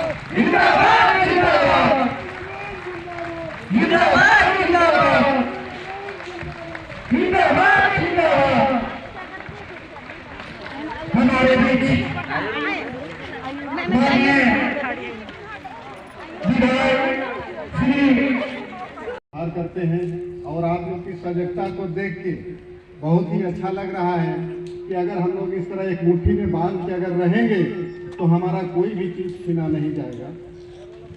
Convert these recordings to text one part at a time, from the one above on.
जिंदाबाद जिंदाबाद जिंदाबाद जिंदाबाद जिंदाबाद जिंदाबाद। हमारे बेटी माननीय विधायक श्री करते हैं और आप लोग की सजगता को देख के बहुत ही अच्छा लग रहा है कि अगर हम लोग इस तरह एक मुट्ठी में बांध के अगर रहेंगे तो हमारा कोई भी चीज छीना नहीं जाएगा।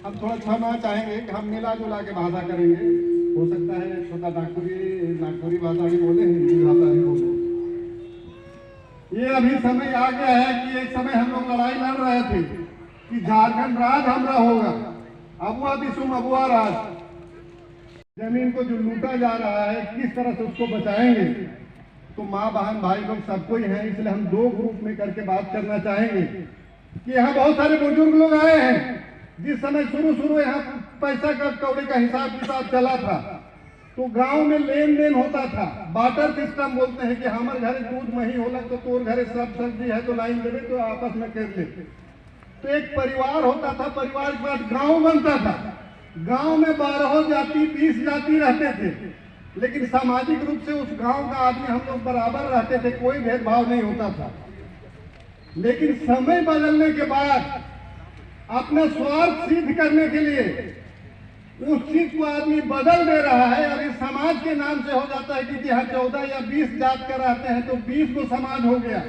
हम थोड़ा क्षमा चाहेंगे कि हम मिला जुला के भाषा करेंगे, हो सकता है छोटा नागपुरी भाषा भी बोले, हिंदी भाषा भी बोले। ये अभी समय आ गया है कि एक समय हम लोग लड़ाई लड़ रहे थे कि झारखंड राज हमारा होगा, अबुआ दिसुम अबुआ राज। जमीन को जो लूटा जा रहा है किस तरह से उसको बचाएंगे, तो माँ बहन भाई लोग सबको ही हैं, इसलिए हम दो ग्रुप में करके बात करना चाहेंगे कि यहाँ बहुत सारे बुजुर्ग लोग आए हैं। जिस समय शुरू यहाँ पैसा का कौड़े का हिसाब किताब चला था तो गांव में लेन देन होता था, बाटर सिस्टम बोलते हैं कि हमारे घर दूध मही होला तो तोर घरे सब सब्जी है तो लाइन देवे तो आपस में कर ले। तो एक परिवार होता था, परिवार के बाद गाँव बनता था। गांव में 12 जाति 20 जाति रहते थे, लेकिन सामाजिक रूप से उस गांव का आदमी हम लोग बराबर रहते थे, कोई भेदभाव नहीं होता था। लेकिन समय बदलने के बाद अपना स्वार्थ सिद्ध करने के लिए उस चीज को आदमी बदल दे रहा है और इस समाज के नाम से हो जाता है कि यहाँ 14 या 20 जात का रहते हैं तो 20 को समाज हो गया,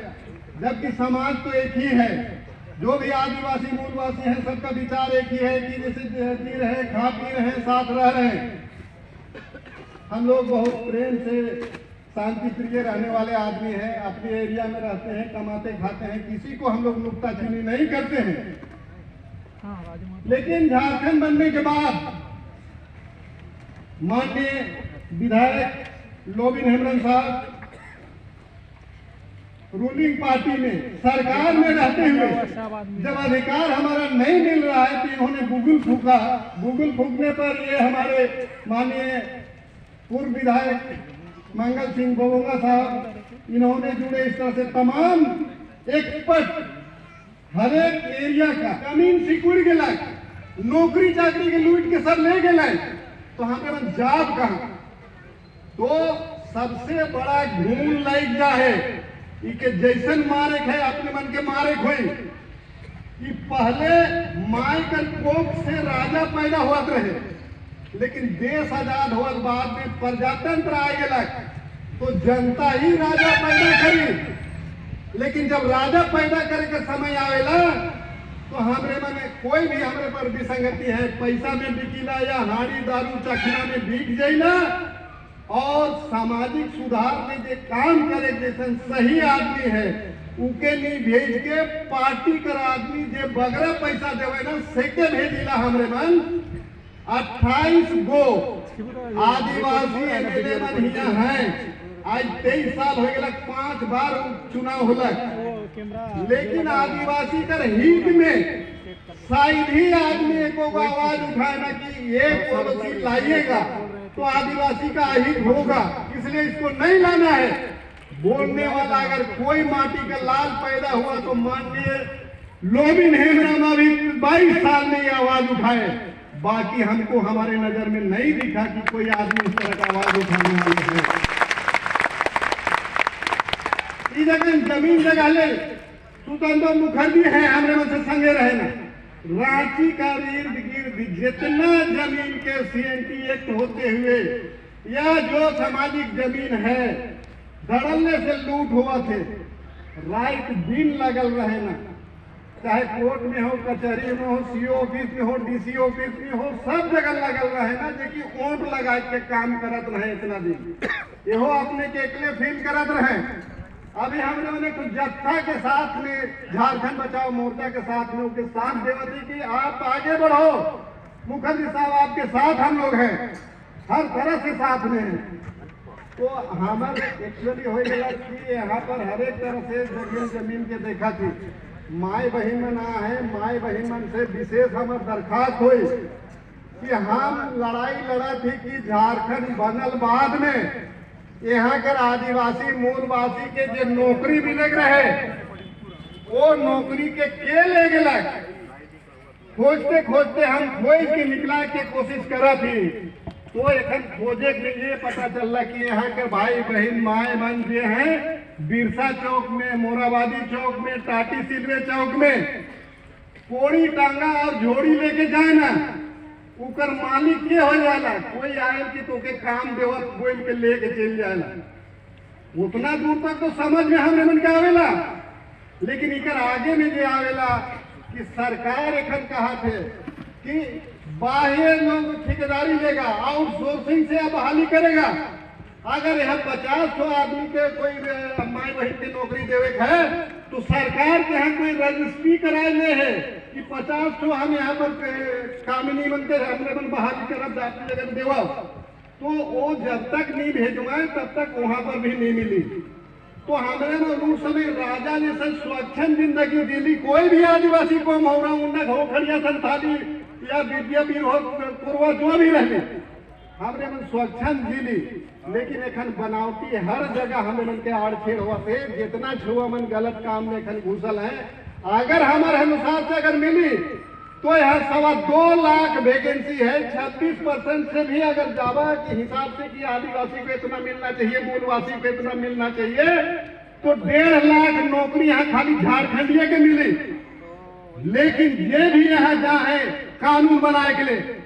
जबकि समाज तो एक ही है। जो भी आदिवासी मूलवासी हैं सबका विचार एक ही है कि जैसे जी रहे, खा पी रहे हैं, साथ रह रहे हैं। हम लोग बहुत प्रेम से शांति प्रिय रहने वाले आदमी हैं, अपने एरिया में रहते हैं, कमाते खाते हैं, किसी को हम लोग नुक्ताचीनी नहीं करते हैं। लेकिन झारखंड बनने के बाद माननीय विधायक लोबिन हेम्ब्रम साहब रूलिंग पार्टी में सरकार में रहते हुए जब अधिकार हमारा नहीं मिल रहा है तो इन्होंने गूगल फूका। गूगल फूकने पर ये हमारे माननीय पूर्व विधायक मंगल सिंह बोबोंगा साहब इन्होंने जुड़े इस तरह से तमाम एक्सपर्ट हर एक एरिया का जमीन सिकुड़ गए, नौकरी चाकरी के लूट के सब ले गए, तो हमें मन जाब कहा। तो सबसे बड़ा घून लग जा है इके जैसन मारेक है अपने मन के मारेक हुई कि पहले माई कर कोख से राजा पैदा हुआ रहे, लेकिन देश आजाद हुआ बाद में प्रजातंत्र आ गया तो जनता ही राजा पैदा करी। लेकिन जब राजा पैदा करे के समय आवेला तो हमरे मन कोई भी हमरे पर विसंगति है, पैसा में बिकीला या हाड़ी दारू चखना में बिक जाइला और सामाजिक सुधार में जो काम करे जैसे सही आदमी है उके नहीं भेज के पार्टी कर आदमी जो बगरा पैसा देवे ना सेके भेजिला। हमरे मन 28 गो आदिवासी एमएलए मन हिया हैं, आज 23 साल हो गया, 5 बार चुनाव होलक, लेकिन आदिवासी कर हित में शायद ही आदमी एको आवाज उठाए ना कि ये पॉलिसी लाइएगा तो आदिवासी का हित होगा, इसलिए इसको नहीं लाना है। बोलने वाला अगर कोई माटी का लाल पैदा हुआ तो माननीय लोबिन हेम्ब्रम अभी 22 साल में ये आवाज उठाए, बाकी हमको हमारे नजर में नहीं दिखा कि कोई आदमी इस तरह का आवाज उठाने वाले है। जमीन जगह ले सुतंदर मुखर्जी है हमरे मन से संगे रहे ना, रांची का इर्द गिर्द जितना जमीन के सीएनटी एक्ट होते हुए या जो सामाजिक जमीन है धड़ल्ले से लूट हुआ थे, राइट दिन लगल रहे ना, चाहे कोर्ट में हो, कचहरी में हो, सीओ ऑफिस में हो, डीसी ऑफिस में हो, सब जगह लगल रहे ना, जो कि ओंठ लगा के काम करत रहे इतना दिन, यहो अपने के अकेले फील करत रहे। अभी हम लोगों ने कुछ जत्था के साथ में झारखंड बचाओ मोर्चा के साथ में उनके साथ देवती की आप आगे बढ़ो, मुखर्जी साहब आपके साथ हम लोग हैं, हर तरह से साथ में हैं। तो हमारे एक्चुअली हो गया कि यहाँ पर हर एक तरह से जमीन के देखा थी, माई बहन में ना है, माई बहन मन से विशेष हमारे दरखास्त हुई कि हम लड़ाई लड़ा थी कि झारखंड बनल बाद में यहाँ कर आदिवासी मूलवासी के जो नौकरी मिले रहे वो नौकरी के ले गलक, खोजते खोजते हम खोज के निकला के कोशिश करा थी, तो एखन खोजे में ये पता चला कि यहाँ के भाई बहन माए बहन जो हैं बिरसा चौक में, मोराबादी चौक में, टाटी सिलवे चौक में कोड़ी टांगा और झोड़ी लेके जाए ना, उकर मालिक के हो जाला, कोई आयल कि तो के काम देवत बोल के लेके चल जाला। उतना दूर तक तो समझ में हमरे मन के आवेला, लेकिन इकर आगे में जो आवेला कि सरकार एखन कहा थे कि बाह्य लोग ठेकेदारी लेगा, आउटसोर्सिंग से बहाली करेगा। अगर यह 50 आदमी के कोई माई बहन के नौकरी देवे है तो सरकार के यहाँ कोई रजिस्ट्री कराए ले है कि 50 हम यहाँ पर कामिनी बनते हमने बन बहाली करब जाती जगह देवा, तो वो जब तक नहीं भेजवाए तब तक वहां पर भी नहीं मिली। तो हमारे ना उस समय राजा जैसे स्वच्छंद जिंदगी दिली, कोई भी आदिवासी को मौरा उन्नत हो खड़िया संथाली या विद्यापीठ हो पूर्व जो भी रहे हमरे मन स्वच्छंद दिली। लेकिन एखन बनावटी हर जगह हमें मन के आड़छेड़ हुआ थे, जितना छुआ मन गलत काम में एखन घुसल है। अगर हमारे अनुसार से अगर मिली तो यह 2.25 लाख वैकेंसी है, 26% से भी अगर जावा के हिसाब से कि आदिवासी को इतना मिलना चाहिए, मूलवासी को इतना मिलना चाहिए, तो 1.5 लाख नौकरी यहाँ खाली झारखंडिया के मिली। लेकिन ये भी यहाँ जा है कानून बनाए के लिए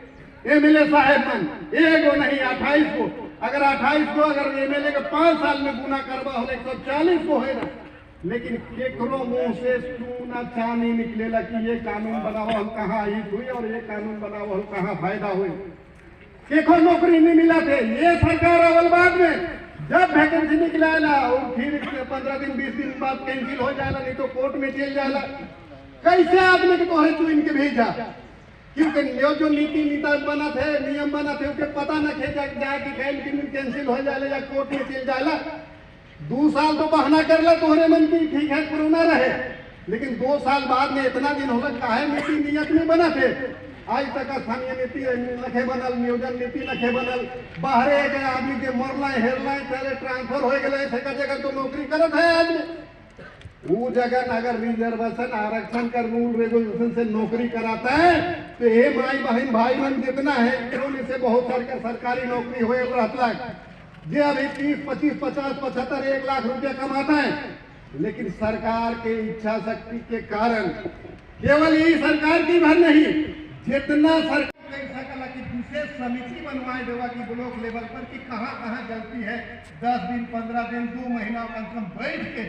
एमएलए साहेब मन एगो नहीं 28 को, अगर 28 को अगर एमएलए के 5 साल में गुना करवा हो 140 को है ना, लेकिन केकरो मुंह से चूना चानी निकलेला कि ये कानून बनावा हम कहाँ हित हुई और ये कानून बनावा हम कहाँ फायदा हुई। केको नौकरी नहीं मिला थे, ये सरकार अवल बाद में जब वैकेंसी निकला और फिर 15 दिन 20 दिन बाद कैंसिल हो जाएगा, नहीं तो कोर्ट में चल जाएगा। कैसे आदमी के तोहरे चुन के भेजा, क्योंकि जो नीति नीता बना थे नियम बना थे उनके पता न थे जाए कि कैंसिल हो जाए या कोर्ट में चल जाएगा। 2 साल तो बहाना कर ला तोहरे मन की ठीक है कोरोना रहे, लेकिन 2 साल बाद में इतना दिन हो गया काहे नीति नियत नहीं बना थे। आज तक स्थानीय नीति नखे बनल, नियोजन नीति नखे बनल, बाहरे गए आदमी के मरना हेरना चले ट्रांसफर हो गए जगह तो नौकरी करत है आदमी। वो जगह अगर रिजर्वेशन आरक्षण कर रूल रेगुलेशन से नौकरी कराता है तो ये माई बहन भाई बहन जितना है इन्होंने से बहुत सरकारी नौकरी हो रहता है, जो अभी 30, 25, 50, 75, 1 लाख रुपया कमाता है। लेकिन सरकार के इच्छा शक्ति के कारण केवल यही सरकार की भर नहीं, जितना सरकार सकला की विशेष समिति बनवाए देवा की ब्लॉक लेवल पर कि कहाँ कहाँ गलती है, 10 दिन 15 दिन 2 महीना कम से कम बैठ के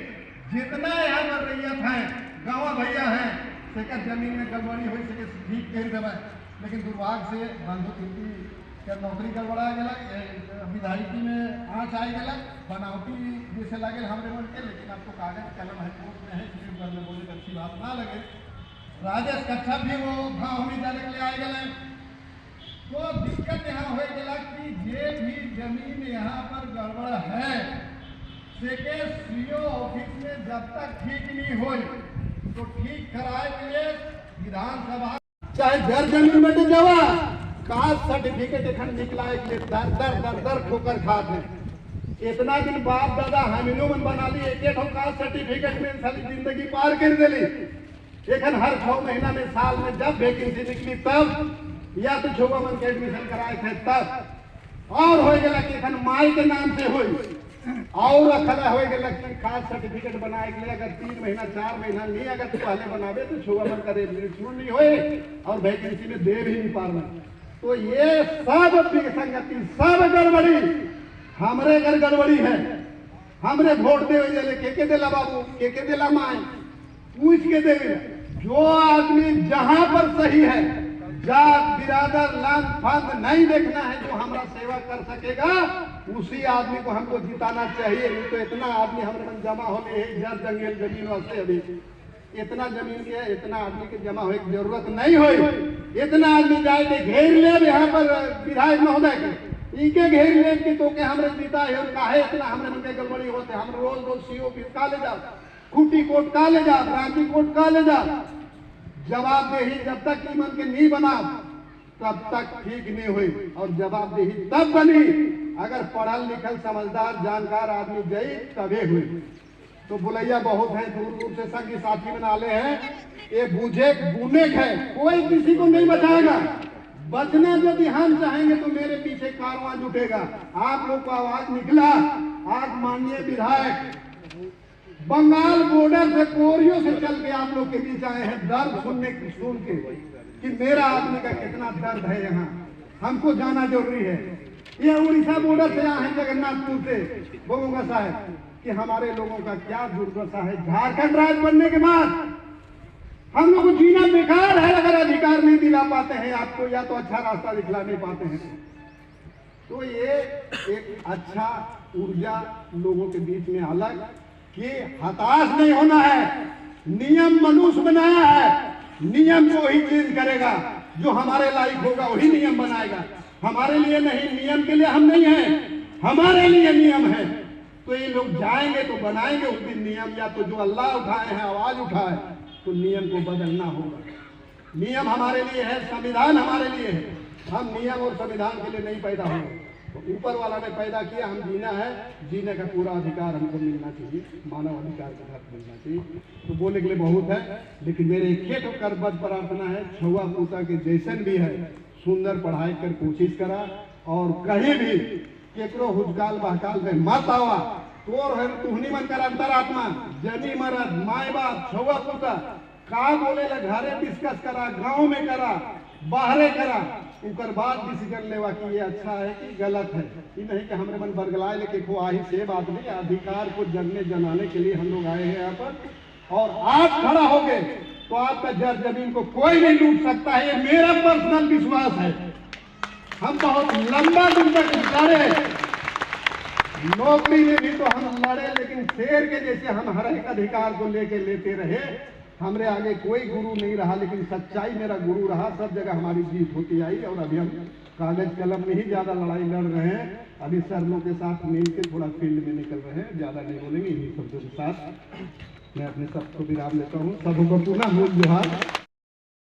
जितना यहाँ पर रैयत है गाँव भैया है सेकर जमीन में गड़बड़ी हो सके ठीक कर देवे। लेकिन दुर्भाग्य से बंधु क्या नौकरी गड़बड़ा गया, विधायकी में आँच आ गया, बनावटी जैसे लगे हमरे मन के। लेकिन आपको कागज कलम है कोर्ट में है, किसी करने बोले अच्छी बात ना लगे। राजेश कच्छप भी वो भाव में जाने के लिए आ गए। तो दिक्कत यहाँ हो गया कि जे भी जमीन यहाँ पर गड़बड़ है सेके सीओ ऑफिस में जब तक ठीक नहीं हो तो ठीक कराए के लिए विधानसभा चाहे घर जमीन में जावा कास्ट सर्टिफिकेट एखन निकलाए के लिए दर ठोकर खात है। इतना दिन बाप दादा हमिनो मन बना ली एक कास्ट सर्टिफिकेट में सारी जिंदगी पार कर दिली। एखन हर 6 महीना में साल में जब वैकेंसी निकली तब या तो छुआ मन के एडमिशन कराए थे तब, और हो गया कि एखन माई के नाम से हुई और अखला हो गया कि कास्ट सर्टिफिकेट बनाए के लिए अगर 3 महीना 4 महीना नहीं अगर तो पहले बनावे तो छुआ मन का एडमिशन नहीं होए और वैकेंसी में दे भी नहीं पाना। तो ये सब संगति सब गड़बड़ी हमरे घर गड़बड़ी है। हमरे वोट दे के देला बाबू के देला माए पूछ के देवे। जो आदमी जहां पर सही है जात बिरादर लान फंद नहीं देखना है, जो हमारा सेवा कर सकेगा उसी आदमी को हमको जिताना चाहिए। नहीं तो इतना आदमी हमारे मन जमा हो गए जब जंगल जमीन वास्ते अभी इतना जमीन के इतना आदमी के जमा होने की जरूरत नहीं हो। इतना आदमी जाए के घेर ले यहाँ पर विधायक महोदय के इनके घेर ले के तो के हमरे जीता है काहे इतना हमरे मन के गड़बड़ी होते। हम रोज सीओ ऑफिस का ले जाओ, खूटी कोर्ट का ले जाओ, रांची कोर्ट का ले जाओ, जवाबदेही जब तक ईमन के नहीं बना तब तक ठीक नहीं हुई। और जवाबदेही तब बनी अगर पढ़ल लिखल समझदार जानकार आदमी जाई तबे हुई। तो बुलैया बहुत है, दूर दूर से संगी साथी बना ले हैं। ये बूझे बूने है, कोई किसी को नहीं बचाएगा। बचना यदि हम चाहेंगे तो मेरे पीछे कारवां जुटेगा। आप लोग को आवाज निकला, आज माननीय विधायक बंगाल बॉर्डर से कोरियो से चल के आप लोग के बीच आए हैं, दर्द सुन के कि मेरा आदमी का कितना दर्द है। यहाँ हमको जाना जरूरी है। ये उड़ीसा बॉर्डर से आए हैं जगन्नाथपुर से बोलूंगा साहब कि हमारे लोगों का क्या दुर्दशा है। झारखंड राज्य बनने के बाद हम लोग को जीना बेकार है अगर अधिकार नहीं दिला पाते हैं आपको, या तो अच्छा रास्ता दिखला नहीं पाते हैं। तो ये एक अच्छा ऊर्जा लोगों के बीच में अलग कि हताश नहीं होना है। नियम मनुष्य बनाया है, नियम को ही चेंज करेगा। जो हमारे लायक होगा वही नियम बनाएगा। हमारे लिए नहीं, नियम के लिए हम नहीं हैं, हमारे लिए नियम है। तो ये लोग जाएंगे तो बनाएंगे उस दिन नियम, या तो जो अल्लाह उठाए हैं आवाज उठाए तो नियम को बदलना होगा। नियम हमारे लिए है, संविधान हमारे लिए है। हम नियम और संविधान के लिए नहीं पैदा हुए, तो ऊपर वाला ने पैदा किया। हम जीना है, जीने का पूरा अधिकार हमको मिलना चाहिए, मानव अधिकार का हक मिलना चाहिए। तो बोलने के लिए बहुत है, लेकिन मेरे एक करबद्ध प्रार्थना है, छुआ पूता के जैसन भी है सुंदर पढ़ाई कर कोशिश करा, और कहीं भी केकरो हुजकाल बहकाल में मत आवा। तोर है तुहनी मन कर अंतरात्मा जनी मरद माए बाप छुआ पूता का बोले घरे डिस्कस करा, गांव में करा, बाहरे करा, उनकर बाद डिसीजन लेवा कि ये अच्छा है कि गलत है। ये नहीं कि हमरे मन बरगलाए लेके खुआही से बात नहीं। अधिकार को जनने जनाने के लिए हम लोग आए हैं यहाँ पर, और आप खड़ा हो गए तो आपका जर जमीन को कोई नहीं लूट सकता है। ये मेरा पर्सनल विश्वास है। हम बहुत लंबा दिन तक लड़े, नौकरी में भी तो हम लड़े, लेकिन शेर के जैसे हम हर एक अधिकार को लेके लेते रहे। हमरे आगे कोई गुरु नहीं रहा, लेकिन सच्चाई मेरा गुरु रहा। सब जगह हमारी जीत होती आई, और अभी हम कागज कलम में ही ज्यादा लड़ाई लड़ रहे हैं। अभी सरलों के साथ मिल के थोड़ा फील्ड में निकल रहे हैं, ज्यादा नहीं बोलेंगे। इन्हीं शब्दों के साथ मैं अपने सबको विराम लेता हूँ। सबको पुनः मूल जोहार।